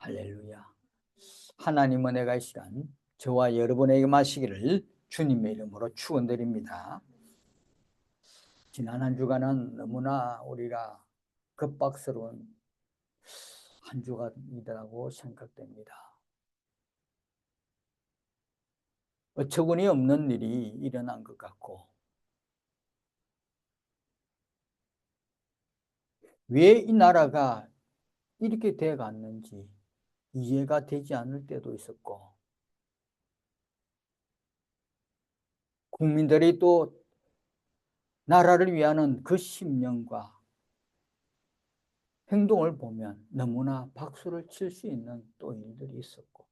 할렐루야. 하나님 은혜가 이 시간 저와 여러분에게 마시기를 주님의 이름으로 축원드립니다. 지난 한 주간은 너무나 우리가 급박스러운 한 주간이라고 생각됩니다. 어처구니 없는 일이 일어난 것 같고, 왜 이 나라가 이렇게 돼 갔는지 이해가 되지 않을 때도 있었고, 국민들이 또 나라를 위하는 그 심령과 행동을 보면 너무나 박수를 칠 수 있는 또 일들이 있었고,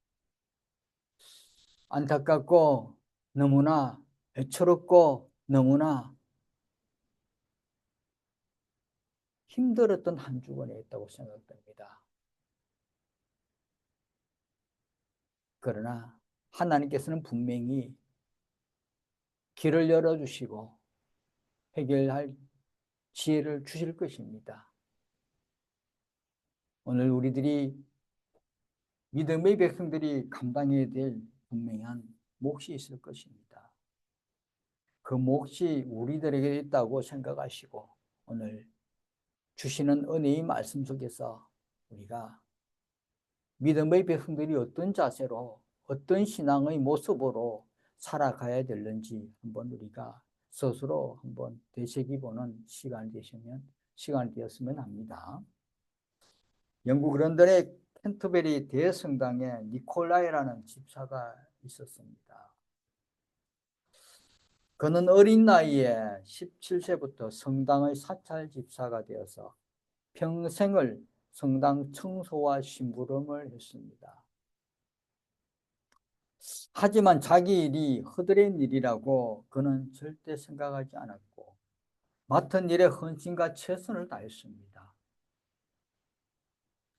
안타깝고 너무나 애처롭고 너무나 힘들었던 한 주간이었다고 생각됩니다. 그러나 하나님께서는 분명히 길을 열어주시고 해결할 지혜를 주실 것입니다. 오늘 우리들이 믿음의 백성들이 감당해야 될 분명한 몫이 있을 것입니다. 그 몫이 우리들에게 있다고 생각하시고 오늘 주시는 은혜의 말씀 속에서 우리가 믿음의 백성들이 어떤 자세로 어떤 신앙의 모습으로 살아가야 되는지 한번 우리가 스스로 한번 되새기보는 시간이 되었으면 합니다. 영국 런던의 캔터베리 대성당에 니콜라이라는 집사가 있었습니다. 그는 어린 나이에 17세부터 성당의 사찰 집사가 되어서 평생을 성당 청소와 심부름을 했습니다. 하지만 자기 일이 허드렛 일이라고 그는 절대 생각하지 않았고 맡은 일에 헌신과 최선을 다했습니다.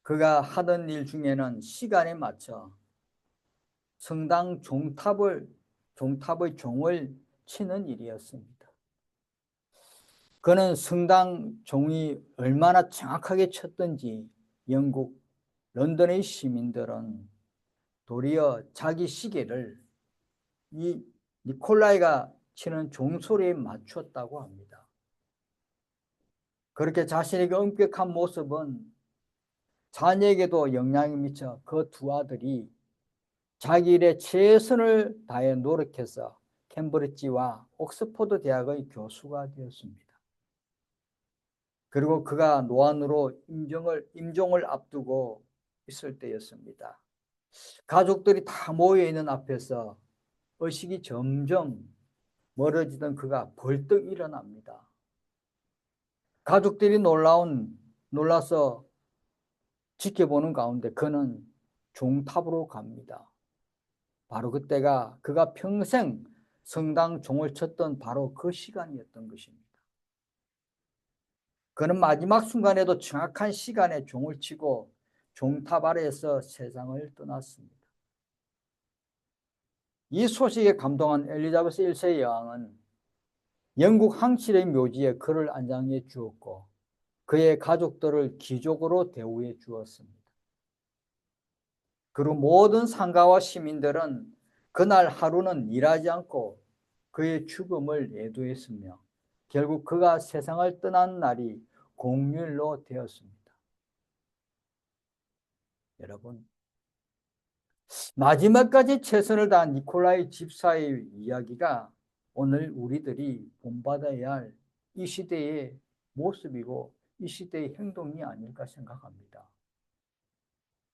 그가 하던 일 중에는 시간에 맞춰 성당 종탑의 종을 치는 일이었습니다. 그는 성당 종이 얼마나 정확하게 쳤던지 영국 런던의 시민들은 도리어 자기 시계를 이 니콜라이가 치는 종소리에 맞췄다고 합니다. 그렇게 자신에게 엄격한 모습은 자녀에게도 영향을 미쳐 그 두 아들이 자기 일에 최선을 다해 노력해서 캠브리지와 옥스퍼드 대학의 교수가 되었습니다. 그리고 그가 노안으로 임종을 앞두고 있을 때였습니다. 가족들이 다 모여있는 앞에서 의식이 점점 멀어지던 그가 벌떡 일어납니다. 가족들이 놀라서 지켜보는 가운데 그는 종탑으로 갑니다. 바로 그때가 그가 평생 성당 종을 쳤던 바로 그 시간이었던 것입니다. 그는 마지막 순간에도 정확한 시간에 종을 치고 종탑 아래에서 세상을 떠났습니다. 이 소식에 감동한 엘리자베스 1세 여왕은 영국 황실의 묘지에 그를 안장해 주었고 그의 가족들을 귀족으로 대우해 주었습니다. 그리고 모든 상가와 시민들은 그날 하루는 일하지 않고 그의 죽음을 애도했으며 결국 그가 세상을 떠난 날이 공휴일로 되었습니다. 여러분, 마지막까지 최선을 다한 니콜라이 집사의 이야기가 오늘 우리들이 본받아야 할 이 시대의 모습이고 이 시대의 행동이 아닐까 생각합니다.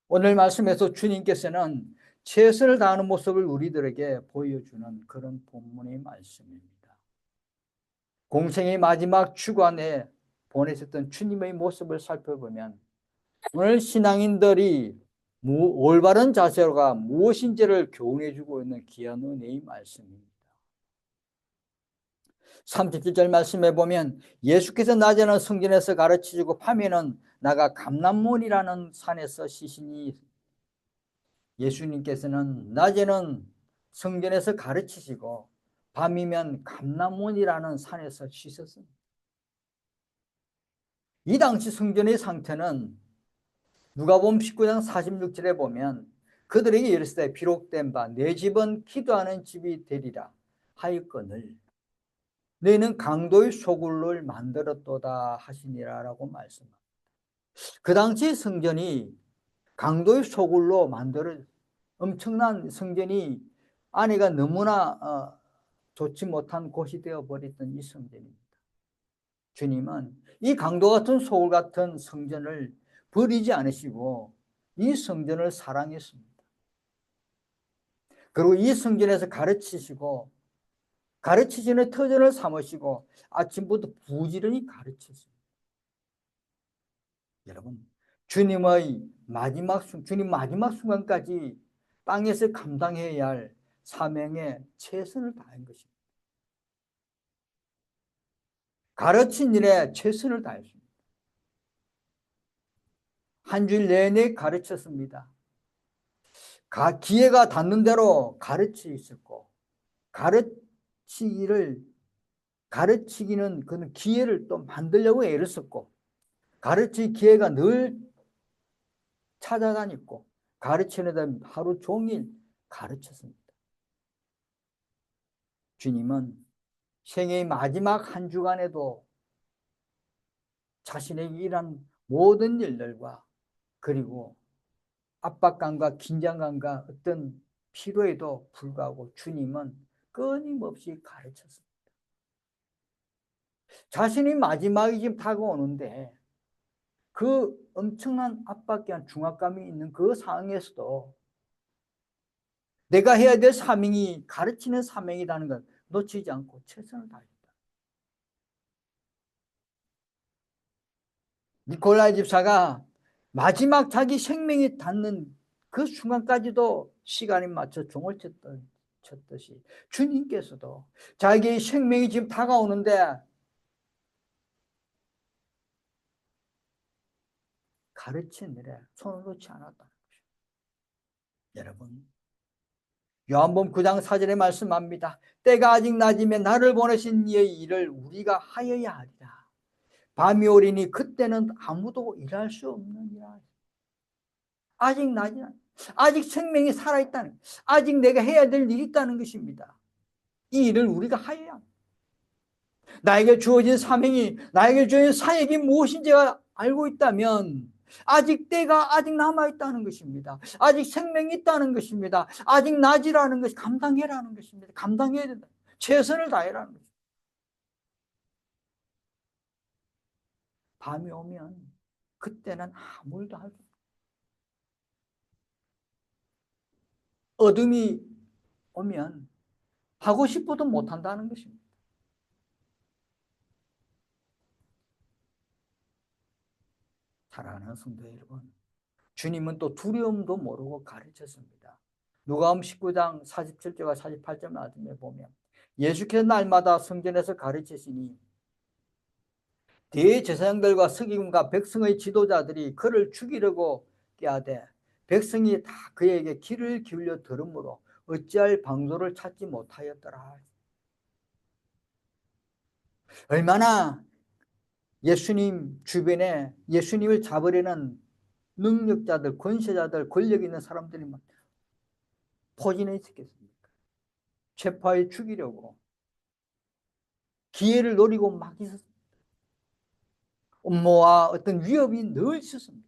오늘 말씀에서 주님께서는 최선을 다하는 모습을 우리들에게 보여주는 그런 본문의 말씀입니다. 공생의 마지막 주간에 보내셨던 주님의 모습을 살펴보면 오늘 신앙인들이 올바른 자세가 무엇인지를 교훈해주고 있는 귀한 은혜의 말씀입니다. 37절 말씀에 보면 예수께서 낮에는 성전에서 가르치시고 밤에는 나가 감람몬이라는 산에서 쉬시니 예수님께서는 낮에는 성전에서 가르치시고 밤이면 감람몬이라는 산에서 쉬셨습니다. 이 당시 성전의 상태는 누가복음 19장 46절에 보면 그들에게 이르시되 비록된 바 내 집은 기도하는 집이 되리라 하였거늘 너희는 강도의 소굴을 만들었도다 하시니라라고 말씀합니다. 그 당시 성전이 강도의 소굴로 만들어 엄청난 성전이 안에가 너무나 좋지 못한 곳이 되어버렸던 이 성전입니다. 주님은 이 강도 같은 소굴 같은 성전을 버리지 않으시고 이 성전을 사랑했습니다. 그리고 이 성전에서 가르치시고 가르치시는 터전을 삼으시고 아침부터 부지런히 가르치셨습니다. 여러분, 주님 마지막 순간까지 땅에서 감당해야 할 사명에 최선을 다한 것입니다. 가르친 일에 최선을 다했습니다. 한 주일 내내 가르쳤습니다. 기회가 닿는 대로 가르치셨고 가르치기는 그 기회를 또 만들려고 애를 썼고 가르칠 기회가 늘 찾아다녔고 가르치는 데 하루 종일 가르쳤습니다. 주님은 생애의 마지막 한 주간에도 자신에게 일한 모든 일들과 그리고 압박감과 긴장감과 어떤 피로에도 불구하고 주님은 끊임없이 가르쳤습니다. 자신이 마지막이 지금 다가오는데 그 엄청난 압박감, 중압감이 있는 그 상황에서도 내가 해야 될 사명이 가르치는 사명이라는 것 놓치지 않고 최선을 다했다. 니콜라이 집사가 마지막 자기 생명이 닿는 그 순간까지도 시간에 맞춰 종을 쳤듯이 주님께서도 자기의 생명이 지금 다가오는데 가르친 일에 손을 놓지 않았다는 것입니다. 여러분, 요한복음 9장 4절에 말씀합니다. 때가 아직 낮이면 나를 보내신 이의 일을 우리가 하여야 하리라. 밤이 오리니 그때는 아무도 일할 수 없느니라. 아직 낮이 아직 생명이 살아있다는, 아직 내가 해야 될 일이 있다는 것입니다. 이 일을 우리가 하여야 합니다. 나에게 주어진 사명이, 나에게 주어진 사역이 무엇인지가 알고 있다면 아직 때가 아직 남아있다는 것입니다. 아직 생명이 있다는 것입니다. 아직 낮이라는 것이 감당해라는 것입니다. 감당해야 된다. 최선을 다해라는 것입니다. 밤이 오면 그때는 아무 일도 할 수 없습니다. 어둠이 오면 하고 싶어도 못한다는 것입니다. 사랑하는 성도 여러분, 주님은 또 두려움도 모르고 가르쳤습니다. 누가복음 19장 47절과 48절 말씀에 보면 예수께서 날마다 성전에서 가르치시니 대제사장들과 서기관과 백성의 지도자들이 그를 죽이려고 꾀하되 백성이 다 그에게 귀를 기울여 들으므로 어찌할 방도를 찾지 못하였더라. 얼마나 예수님 주변에 예수님을 잡으려는 능력자들, 권세자들, 권력 있는 사람들이 막 포진해 있었겠습니까? 체포해 죽이려고 기회를 노리고 막 있었습니다. 음모와 어떤 위협이 늘 있었습니다.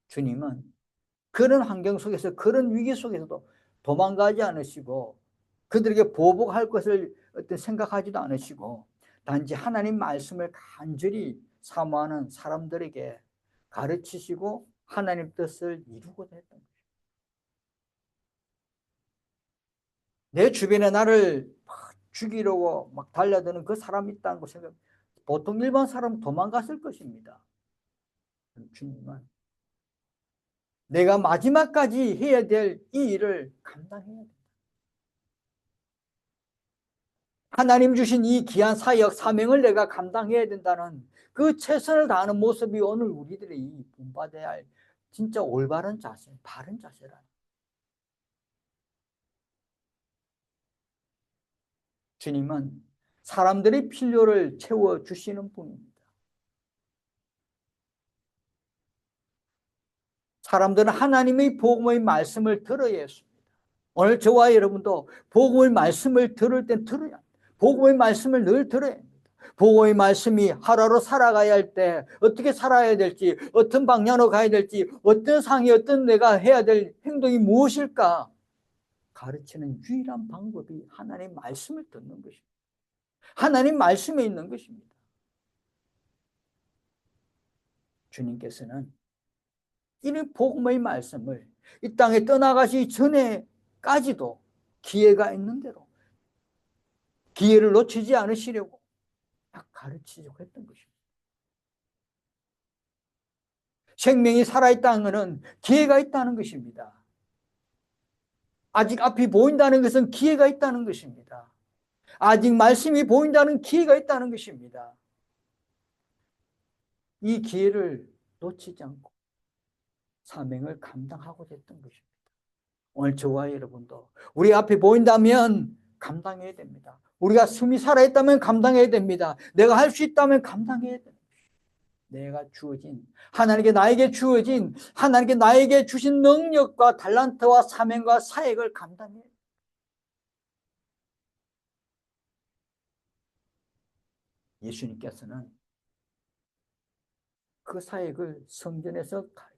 주님은 그런 환경 속에서, 그런 위기 속에서도 도망가지 않으시고 그들에게 보복할 것을 어떤 생각하지도 않으시고 단지 하나님 말씀을 간절히 사모하는 사람들에게 가르치시고 하나님 뜻을 이루고자 했던 거예요. 내 주변에 나를 막 죽이려고 막 달려드는 그 사람이 있다는 거 생각, 보통 일반 사람은 도망갔을 것입니다. 주님은 내가 마지막까지 해야 될 이 일을 감당해야 돼. 하나님 주신 이 귀한 사역, 사명을 내가 감당해야 된다는 그 최선을 다하는 모습이 오늘 우리들이 본받아야 할 진짜 올바른 자세, 바른 자세라. 주님은 사람들의 필요를 채워주시는 분입니다. 사람들은 하나님의 복음의 말씀을 들어야 했습니다. 오늘 저와 여러분도 복음의 말씀을 들을 땐 들어야 합니다. 복음의 말씀을 늘 들어야 합니다. 복음의 말씀이 하루하루 살아가야 할 때 어떻게 살아야 될지, 어떤 방향으로 가야 될지, 어떤 상이, 어떤 내가 해야 될 행동이 무엇일까 가르치는 유일한 방법이 하나님의 말씀을 듣는 것입니다. 하나님 말씀에 있는 것입니다. 주님께서는 이 복음의 말씀을 이 땅에 떠나가시기 전에까지도 기회가 있는 대로 기회를 놓치지 않으시려고 가르치려고 했던 것입니다. 생명이 살아있다는 것은 기회가 있다는 것입니다. 아직 앞이 보인다는 것은 기회가 있다는 것입니다. 아직 말씀이 보인다는 기회가 있다는 것입니다. 이 기회를 놓치지 않고 사명을 감당하고자 했던 것입니다. 오늘 저와 여러분도 우리 앞에 보인다면 감당해야 됩니다. 우리가 숨이 살아있다면 감당해야 됩니다. 내가 할 수 있다면 감당해야 됩니다. 내가 주어진 하나님께 나에게 주어진 하나님께 나에게 주신 능력과 달란트와 사명과 사역을 감당해야 됩니다. 예수님께서는 그 사역을 성전에서 가르쳤습니다.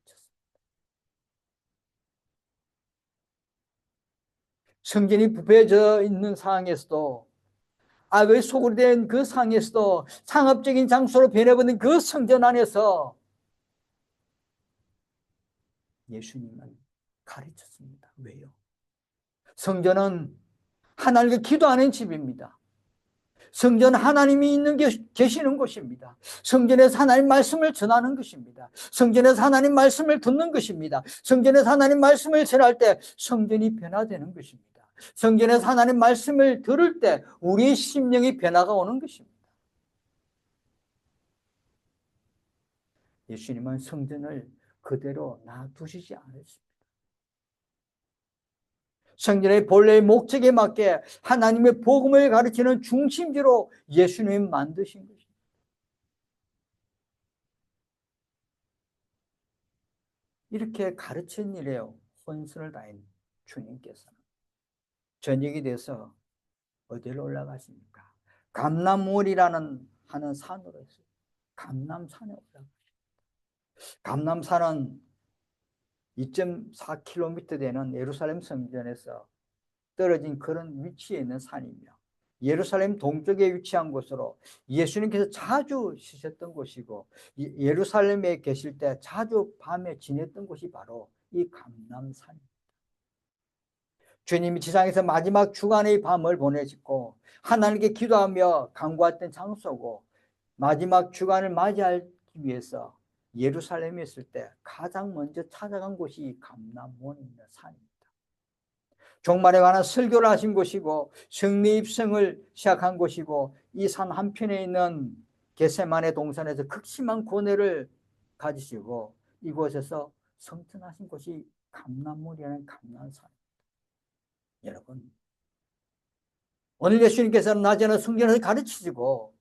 성전이 부패져 있는 상황에서도 악의 소굴이 된 그 상황에서도 상업적인 장소로 변해버린 그 성전 안에서 예수님은 가르쳤습니다. 왜요? 성전은 하나님께 기도하는 집입니다. 성전은 하나님이 있는 계시는 곳입니다. 성전에서 하나님 말씀을 전하는 것입니다. 성전에서 하나님 말씀을 듣는 것입니다. 성전에서 하나님 말씀을 전할 때 성전이 변화되는 것입니다. 성전에서 하나님 말씀을 들을 때 우리의 심령이 변화가 오는 것입니다. 예수님은 성전을 그대로 놔두시지 않았습니다. 성전의 본래의 목적에 맞게 하나님의 복음을 가르치는 중심지로 예수님이 만드신 것입니다. 이렇게 가르친 일에 혼선을 다한 주님께서는 저녁이 돼서 어디로 올라가십니까? 감람원이라는 하는 산으로 했어요. 감람산에 올라가십니다. 감람산은 2.4km 되는 예루살렘 성전에서 떨어진 그런 위치에 있는 산이며 예루살렘 동쪽에 위치한 곳으로 예수님께서 자주 쉬셨던 곳이고 예루살렘에 계실 때 자주 밤에 지냈던 곳이 바로 이 감람산입니다. 주님이 지상에서 마지막 주간의 밤을 보내시고 하나님께 기도하며 간구했던 장소고 마지막 주간을 맞이하기 위해서 예루살렘에 있을 때 가장 먼저 찾아간 곳이 감람원에 있는 산입니다. 종말에 관한 설교를 하신 곳이고 승리 입성을 시작한 곳이고 이 산 한편에 있는 겟세마네 동산에서 극심한 고뇌를 가지시고 이곳에서 성천하신 곳이 감람원이라는 감람산입니다. 여러분, 오늘 예수님께서는 낮에는 성전에서 가르치시고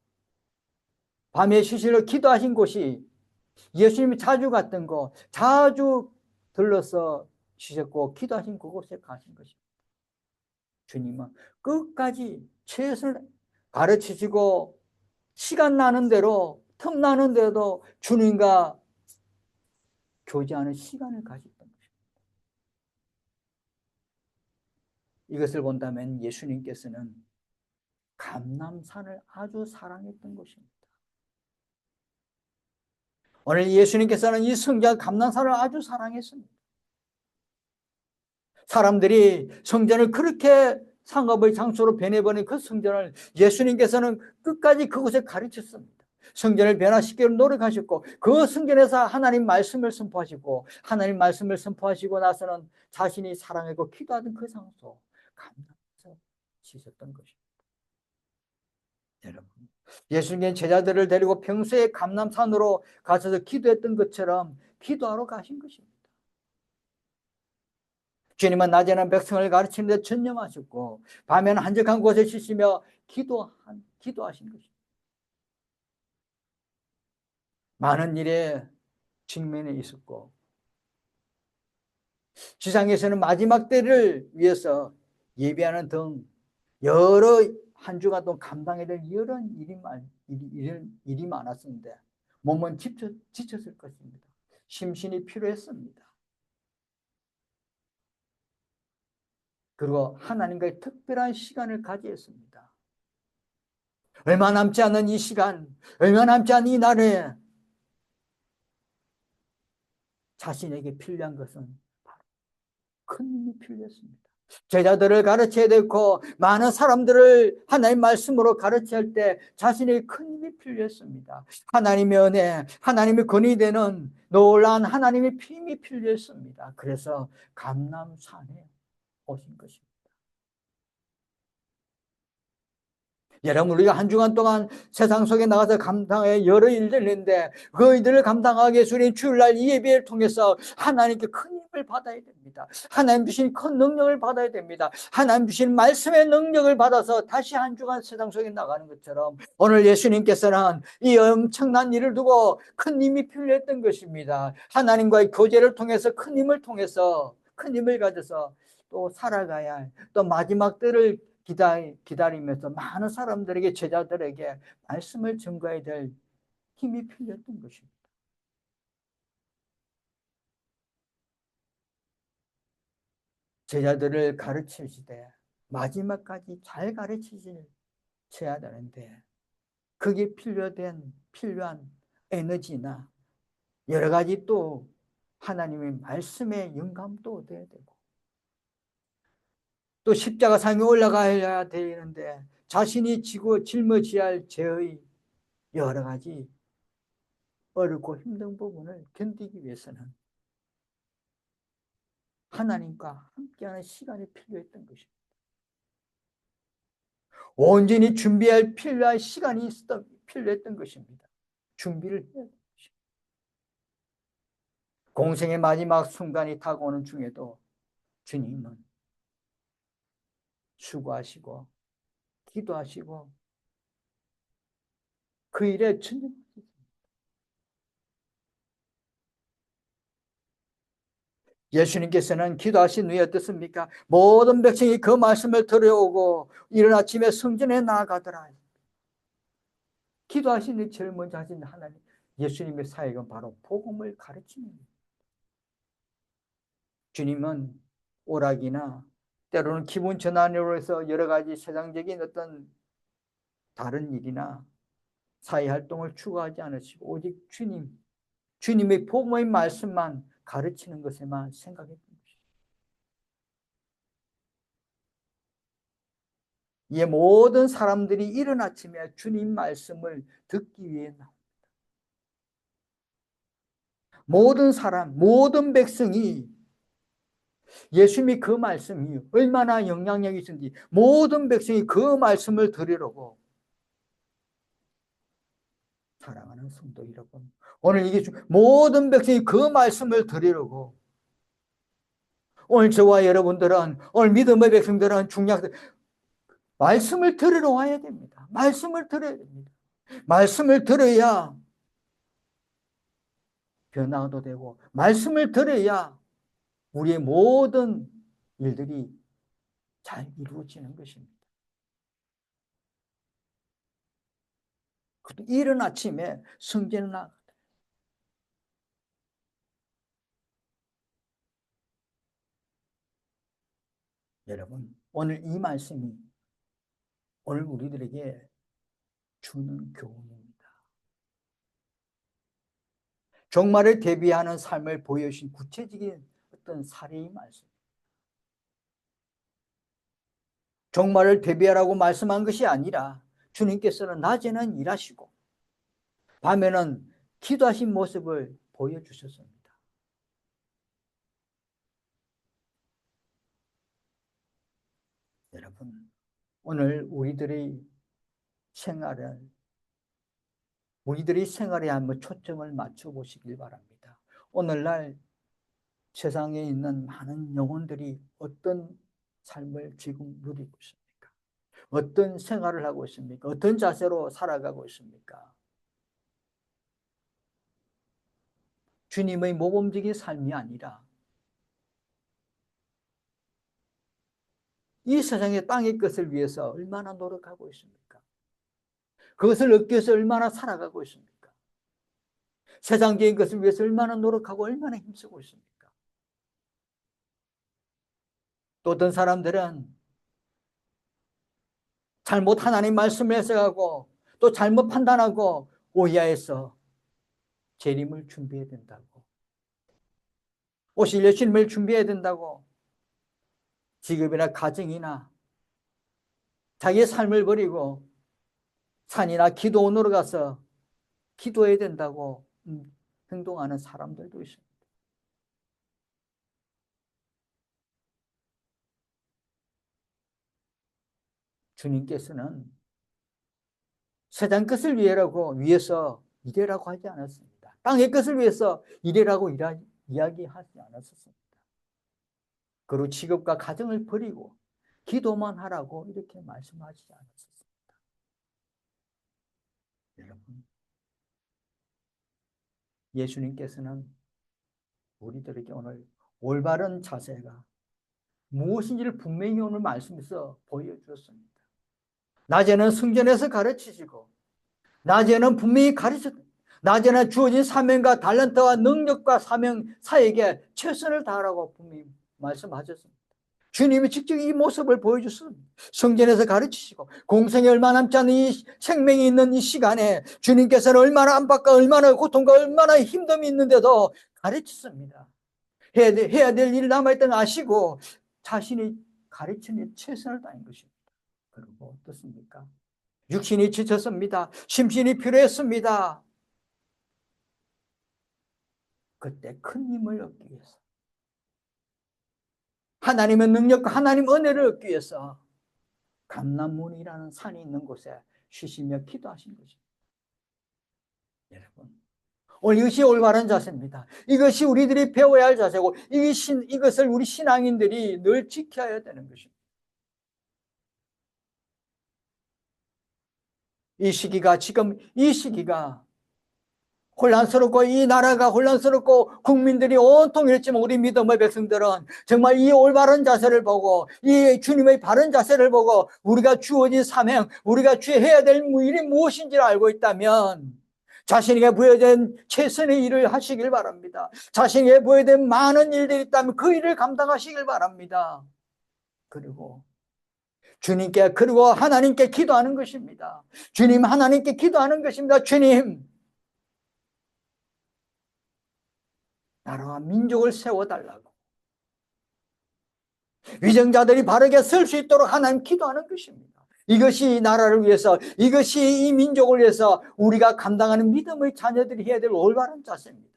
밤에 쉬시러 기도하신 곳이 예수님이 자주 갔던 곳, 자주 들러서 쉬셨고 기도하신 그곳에 가신 것입니다. 주님은 끝까지 최선을 가르치시고 시간 나는 대로 틈 나는 데도 주님과 교제하는 시간을 가졌던 것입니다. 이것을 본다면 예수님께서는 감람산을 아주 사랑했던 것입니다. 오늘 예수님께서는 이 성전 감람산을 아주 사랑했습니다. 사람들이 성전을 그렇게 상업의 장소로 변해버린 그 성전을 예수님께서는 끝까지 그곳에 가르쳤습니다. 성전을 변화시키려 노력하셨고 그 성전에서 하나님 말씀을 선포하시고 하나님 말씀을 선포하시고 나서는 자신이 사랑하고 기도하던 그 장소 감람산에서 지셨던 것입니다. 여러분, 예수님께서 제자들을 데리고 평소에 감람산으로 가셔서 기도했던 것처럼 기도하러 가신 것입니다. 주님은 낮에는 백성을 가르치는 데 전념하셨고 밤에는 한적한 곳에 쉬시며 기도하신 것입니다. 많은 일에 직면해 있었고 지상에서는 마지막 때를 위해서 예비하는 등 여러 한 주간 동안 감당해야 될 여러 일이 많았는데 몸은 지쳤을 것입니다. 심신이 필요했습니다. 그리고 하나님과의 특별한 시간을 가져야 했습니다. 얼마 남지 않은 이 시간, 얼마 남지 않은 이 날에 자신에게 필요한 것은 큰 힘이 필요했습니다. 제자들을 가르쳐야 되고 많은 사람들을 하나님의 말씀으로 가르쳐야 할 때 자신에게 큰 힘이 필요했습니다. 하나님의 은혜, 하나님의 권위 되는 놀라운 하나님의 힘이 필요했습니다. 그래서 감람산에 오신 것입니다. 여러분, 우리가 한 주간 동안 세상 속에 나가서 감당해 여러 일들을 했는데 그 일들을 감당하기 위해서 우리는 주일날 이 예배를 통해서 하나님께 큰 힘을 받아야 됩니다. 하나님 주신 큰 능력을 받아야 됩니다. 하나님 주신 말씀의 능력을 받아서 다시 한 주간 세상 속에 나가는 것처럼 오늘 예수님께서는 이 엄청난 일을 두고 큰 힘이 필요했던 것입니다. 하나님과의 교제를 통해서 큰 힘을 통해서 큰 힘을 가져서 또 살아가야 할 또 마지막 때를 기다리면서 많은 사람들에게 제자들에게 말씀을 증거해야 될 힘이 필요했던 것입니다. 제자들을 가르치시되 마지막까지 잘 가르치셔야 되는데 그게 필요한 에너지나 여러 가지 또 하나님의 말씀의 영감도 얻어야 되고 또 십자가상에 올라가야 되는데 자신이 짊어져야 할 죄의 여러 가지 어렵고 힘든 부분을 견디기 위해서는 하나님과 함께하는 시간이 필요했던 것입니다. 온전히 준비할 필요한 시간이 필요했던 것입니다. 준비를 해야 합니다. 공생의 마지막 순간이 다가오는 중에도 주님은 수고하시고 기도하시고 그 일에 전념하셨습니다. 예수님께서는 기도하신 후에 어떻습니까? 모든 백성이 그 말씀을 들어오고 이른 아침에 성전에 나아가더라. 기도하신 후에 제일 먼저 하신 하나님, 예수님의 사역은 바로 복음을 가르치는 거예요. 주님은 오락이나 때로는 기분 전환으로 해서 여러 가지 세상적인 어떤 다른 일이나 사회 활동을 추구하지 않으시고 오직 주님의 복음의 말씀만 가르치는 것에만 생각했던 것입니다. 이 모든 사람들이 이른 아침에 주님 말씀을 듣기 위해 나옵니다. 모든 사람, 모든 백성이 예수님이 그 말씀이 얼마나 영향력이 있는지 모든 백성이 그 말씀을 들으려고 사랑하는 성도 여러분, 오늘 이게 모든 백성이 그 말씀을 들으려고 오늘 저와 여러분들은 오늘 믿음의 백성들은 중요한 말씀을 들으러 와야 됩니다. 말씀을 들어야 됩니다. 말씀을 들어야 변화도 되고 말씀을 들어야 우리의 모든 일들이 잘 이루어지는 것입니다. 이른 아침에 성전에 나가 여러분, 오늘 이 말씀이 오늘 우리들에게 주는 교훈입니다. 종말을 대비하는 삶을 보여주신 구체적인 어떤 사례의 말씀. 종말을 대비하라고 말씀한 것이 아니라 주님께서는 낮에는 일하시고 밤에는 기도하신 모습을 보여주셨습니다. 여러분, 오늘 우리들의 생활에 한번 초점을 맞춰 보시길 바랍니다. 오늘날 세상에 있는 많은 영혼들이 어떤 삶을 지금 누리고 있습니까? 어떤 생활을 하고 있습니까? 어떤 자세로 살아가고 있습니까? 주님의 모범적인 삶이 아니라 이 세상의 땅의 것을 위해서 얼마나 노력하고 있습니까? 그것을 얻기 위해서 얼마나 살아가고 있습니까? 세상적인 것을 위해서 얼마나 노력하고 얼마나 힘쓰고 있습니까? 또 어떤 사람들은 잘못 하나님 말씀을 해석하고 또 잘못 판단하고 오해해서 재림을 준비해야 된다고, 오실 예수님을 준비해야 된다고, 직업이나 가정이나 자기의 삶을 버리고 산이나 기도원으로 가서 기도해야 된다고 행동하는 사람들도 있습니다. 주님께서는 세상 것을 위해서 이래라고 하지 않았습니다. 땅의 것을 위해서 이래라고 이야기하지 않았습니다. 그리고 직업과 가정을 버리고 기도만 하라고 이렇게 말씀하지 않았습니다. 여러분, 예수님께서는 우리들에게 오늘 올바른 자세가 무엇인지를 분명히 오늘 말씀에서 보여주었습니다. 낮에는 성전에서 가르치시고, 낮에는 분명히 낮에는 주어진 사명과 달란트와 능력과 사에게 최선을 다하라고 분명히 말씀하셨습니다. 주님이 직접 이 모습을 보여주셨습니다. 성전에서 가르치시고, 공생에 얼마 남지 않은 이 생명이 있는 이 시간에 주님께서는 얼마나 안팎과 얼마나 고통과 얼마나 힘듦이 있는데도 가르치십니다. 해야 될 일이 남아있던 아시고 자신이 가르치는 최선을 다한 것입니다. 그리고 어떻습니까? 육신이 지쳤습니다. 심신이 필요했습니다. 그때 큰 힘을 얻기 위해서, 하나님의 능력과 하나님 은혜를 얻기 위해서 감람문이라는 산이 있는 곳에 쉬시며 기도하신 것입니다. 여러분, 오늘 이것이 올바른 자세입니다. 이것이 우리들이 배워야 할 자세고, 이것을 우리 신앙인들이 늘 지켜야 되는 것입니다. 지금 이 시기가 혼란스럽고, 이 나라가 혼란스럽고 국민들이 온통 이랬지만 우리 믿음의 백성들은 정말 이 올바른 자세를 보고, 이 주님의 바른 자세를 보고 우리가 주어진 사명, 우리가 해야 될 일이 무엇인지를 알고 있다면 자신에게 부여된 최선의 일을 하시길 바랍니다. 자신에게 부여된 많은 일들이 있다면 그 일을 감당하시길 바랍니다. 그리고 하나님께 기도하는 것입니다. 하나님께 기도하는 것입니다. 주님, 나라와 민족을 세워달라고, 위정자들이 바르게 설 수 있도록 하나님 기도하는 것입니다. 이것이 이 나라를 위해서, 이것이 이 민족을 위해서 우리가 감당하는 믿음의 자녀들이 해야 될 올바른 자세입니다.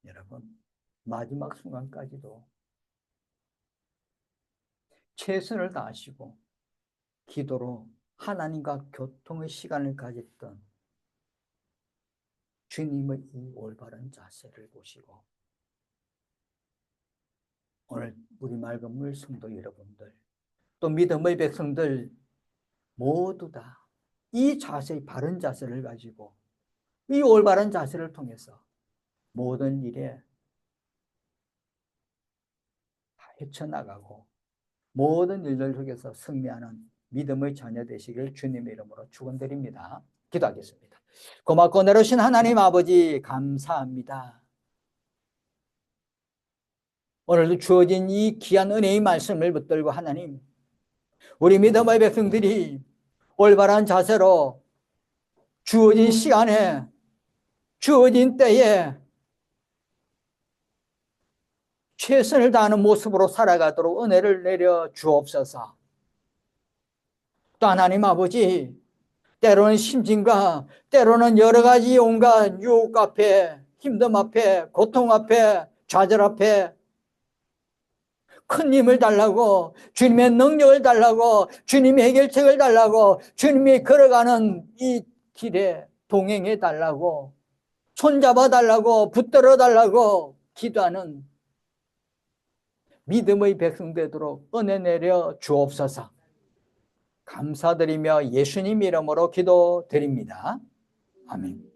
여러분, 마지막 순간까지도 최선을 다하시고 기도로 하나님과 교통의 시간을 가졌던 주님의 이 올바른 자세를 보시고, 오늘 우리 맑은 물 성도 여러분들, 또 믿음의 백성들 모두 다 이 바른 자세를 가지고 이 올바른 자세를 통해서 모든 일에 헤쳐나가고 모든 일들 속에서 승리하는 믿음의 자녀 되시길 주님의 이름으로 축원드립니다. 기도하겠습니다. 고맙고 내려오신 하나님 아버지, 감사합니다. 오늘도 주어진 이 귀한 은혜의 말씀을 붙들고 하나님, 우리 믿음의 백성들이 올바른 자세로 주어진 시간에, 주어진 때에 최선을 다하는 모습으로 살아가도록 은혜를 내려 주옵소서. 또 하나님 아버지, 때로는 심진과 때로는 여러 가지 온갖 유혹 앞에, 힘듦 앞에, 고통 앞에, 좌절 앞에 큰 힘을 달라고, 주님의 능력을 달라고, 주님의 해결책을 달라고, 주님이 걸어가는 이 길에 동행해 달라고, 손잡아 달라고, 붙들어 달라고 기도하는 믿음의 백성 되도록 은혜 내려 주옵소서. 감사드리며 예수님 이름으로 기도드립니다. 아멘.